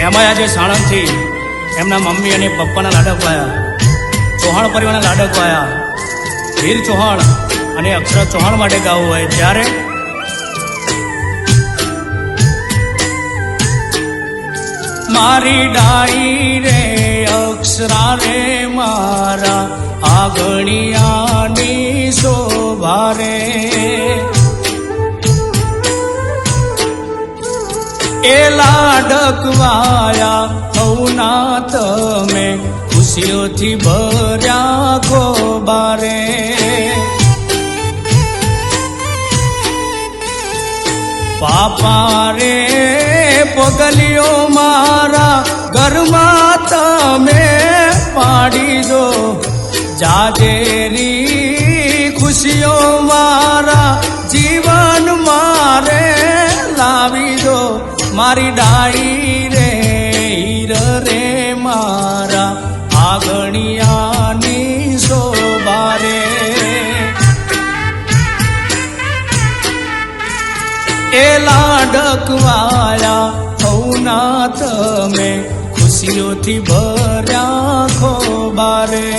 એમાં આજે સાણંદથી એમના મમ્મી અને પપ્પાના લાડક વાયા, ચૌહાણ પરિવારના લાડક વાયા, વીર ચૌહાણ અને અક્ષર ચૌહાણ માટે ગાવું હોય ત્યારે મારી ડાઈ રે અક્ષરા રે મારા આગણિયાની શોભા રે, એ લાડકવાયા હવના તમે ખુશીઓથી ભર્યા ખોબારે, પાપા રે પગલીઓ મારા ઘરમાં તમે પાડી દો, જાજેરી ખુશીઓ મારા જીવન મારે લાવી દો, મારી ડાઈ રે હીર રે મારા આગણિયાની શોભા રે, એ લાડકવાયા હવના તમે ખુશીઓથી ભર્યા ખોબારે.